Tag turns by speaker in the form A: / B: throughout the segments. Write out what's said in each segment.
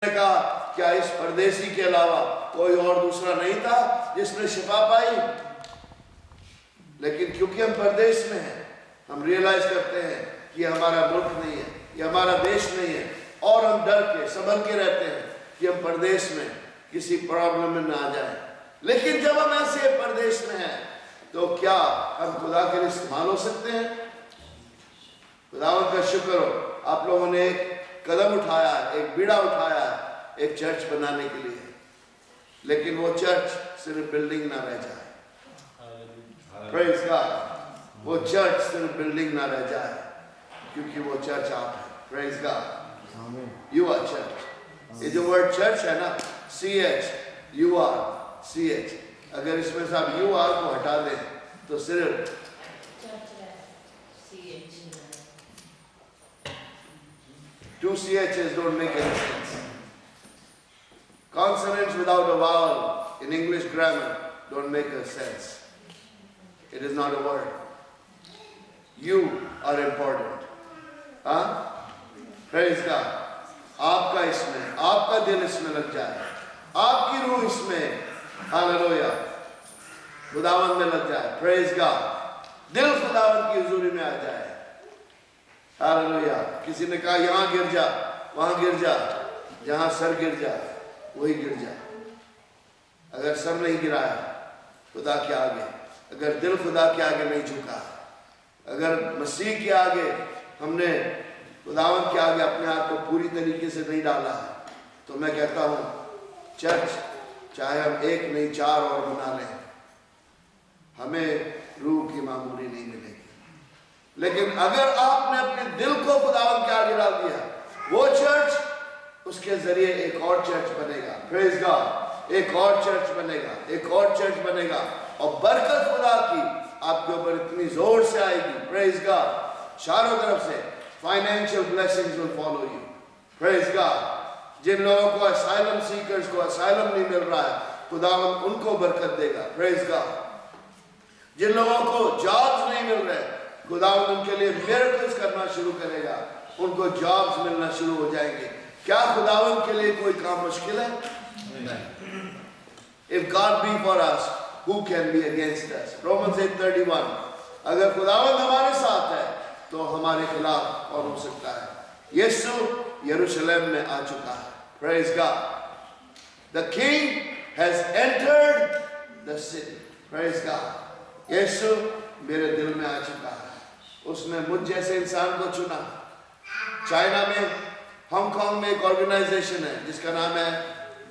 A: نے کہا کیا اس پردیسی کے علاوہ کوئی اور دوسرا نہیں تھا جس نے شفا پائی؟ لیکن کیونکہ ہم پردیس میں ہیں، ہم ریئلائز کرتے ہیں کہ یہ ہمارا ملک نہیں ہے، یہ ہمارا دیش نہیں ہے، اور ہم ڈر کے سنبھل کے رہتے ہیں کہ ہم پردیس میں کسی پرابلم میں نہ آ جائیں۔ لیکن جب ہم ایسے پردیس میں ہیں تو کیا ہم خدا کے لیے استعمال ہو سکتے ہیں؟ خداوند کا شکر ہو، آپ لوگوں نے ایک قدم اٹھایا ہے، ایک بیڑا اٹھایا ہے ایک چرچ بنانے کے لیے، لیکن وہ چرچ صرف بلڈنگ نہ رہ جائے۔ پریز گاڈ، وہ چرچ صرف بلڈنگ نہ رہ جائے، کیونکہ وہ چرچ آپ ہے۔ Praise God, you are church. یہ جو ورڈ چرچ ہے نا، C H, U R, C H, اگر اس میں سے آپ یو آر کو ہٹا دیں تو صرف two CHs don't make any sense. Consonants without a vowel in English grammar don't make a sense. It is not a word. You are important. Huh? Praise God. آپ کا اس میں، آپ کا دل اس میں لگ جائے، آپ کی روح اس میں، ہاللویا، خداوند میں لگ جائے۔ پریز گاڈ، دل خداوند کی حضوری میں آ جائے۔ ہاللویا۔ کسی نے کہا یہاں گر جا، وہاں گر جا، جہاں سر گر جا وہی گر جا۔ اگر سر نہیں گرایا خدا کے آگے، اگر دل خدا کے آگے نہیں جھکا، اگر مسیح کے آگے ہم نے خداوند کے آگے اپنے آپ کو پوری طریقے سے نہیں ڈالا ہے، تو میں کہتا ہوں چرچ چاہے ہم ایک نہیں چار اور بنا لیں، ہمیں روح کی معمولی نہیں ملے گی۔ لیکن اگر آپ نے اپنے دل کو خداوند کے آگے ڈال دیا، وہ چرچ، اس کے ذریعے ایک اور چرچ بنے گا۔ پریز گاڈ، ایک اور چرچ بنے گا، ایک اور چرچ بنے گا، اور برکت خدا کی آپ کے اوپر اتنی زور سے آئے گی۔ پریز گاڈ، چاروں طرف سے financial blessings will follow you. Praise God, جن لوگوں کو اسائلم سیکرز کو اسائلم نہیں مل رہا ہے، خداوند ان کو برکت دے گا۔ پریز گاڈ، جن لوگوں کو جابز نہیں مل رہے، خداوند ان کے لیے میرکلز کرنا شروع کرے گا، ان کو جابز ملنا شروع ہو جائیں گے۔ کیا خداوند کے لیے کوئی کام مشکل ہے؟ If God be for us, who can be against us? Romans 8:31۔ اگر خداوند ہمارے ساتھ ہے تو ہمارے خلاف کون ہو سکتا ہے؟ یسوع یروشلم میں آ چکا ہے۔ Praise God۔ The King has entered the city۔ Praise God۔ یسوع میرے دل میں آ چکا ہے، اس نے مجھ جیسے انسان کو چنا۔ چائنا میں، ہانگ کانگ میں ایک آرگنائزیشن ہے جس کا نام ہے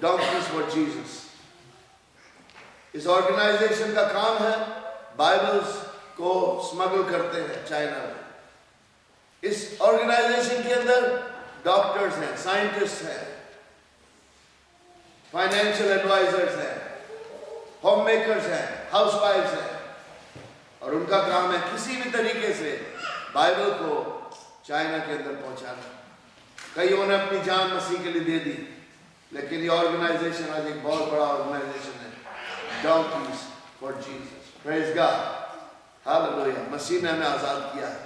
A: ڈونکیز فار جیزس۔ اس آرگنائزیشن کا کام ہے بائبلز کو سمگل کرتے ہیں چائنا میں۔ اس آرگنائزیشن کے اندر ڈاکٹرز ہیں، سائنٹسٹ ہیں، فائنینشیل ایڈوائزرز ہیں، ہوم میکرز ہیں، ہاؤس وائفز ہیں، اور ان کا کام ہے کسی بھی طریقے سے بائبل کو چائنا کے اندر پہنچانا۔ کئیوں نے اپنی جان مسیح کے لیے دے دی، لیکن یہ آرگنائزیشن آج ایک بہت بڑا آرگنائزیشن ہے، Donkeys for Jesus. Praise God, hallelujah. مسیح نے ہمیں آزاد کیا ہے،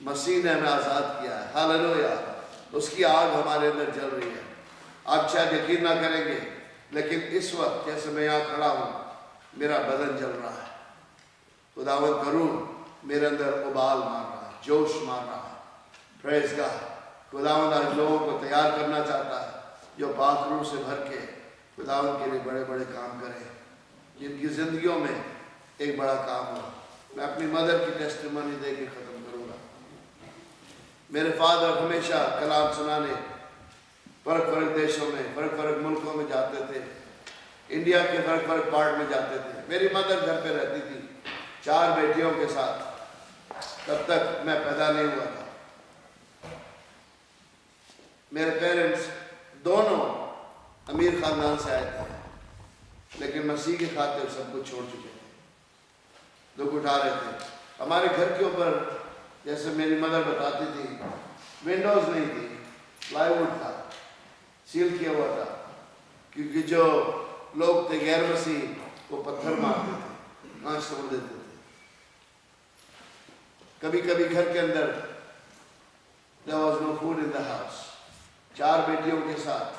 A: مسیح نے ہمیں آزاد کیا ہے، ہاللویا۔ اس کی آگ ہمارے اندر جل رہی ہے۔ آپ شاید یقین نہ کریں گے، لیکن اس وقت جیسے میں یہاں کھڑا ہوں میرا بدن جل رہا ہے۔ خداوند کا روح میرے اندر ابال مار رہا ہے، جوش مار رہا ہے۔ Praise God. خداوند آج لوگوں کو تیار کرنا چاہتا ہے جو پاک روح سے بھر کے خداوند کے لیے بڑے بڑے کام کریں، جن کی زندگیوں میں ایک بڑا کام ہو۔ میں اپنی مدر کی ٹیسٹیمونی دے کے ختم کروں گا۔ میرے فادر ہمیشہ کلام سنانے فرق فرق دیشوں میں، فرق فرق ملکوں میں جاتے تھے، انڈیا کے فرق فرق پارٹ میں جاتے تھے۔ میری مدر گھر پہ رہتی تھی 4 بیٹیوں کے ساتھ، تب تک میں پیدا نہیں ہوا تھا۔ میرے پیرنٹس دونوں امیر خاندان سے آئے تھے، لیکن مسیح کی خاطر سب کچھ چھوڑ چکے تھے، دکھ اٹھا رہے تھے۔ ہمارے گھر کے اوپر جیسے میری مدر بتاتی تھی، ونڈوز نہیں تھی، پلائی ووڈ تھا، سیل کیا ہوا تھا، کیونکہ جو لوگ تھے غیر مسیح وہ پتھر مارتے تھے، آنچ توڑ دیتے تھے۔ کبھی کبھی گھر کے اندر there was no food in the house۔ 4 بیٹیوں کے ساتھ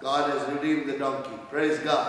A: God has redeemed the donkey. Praise God.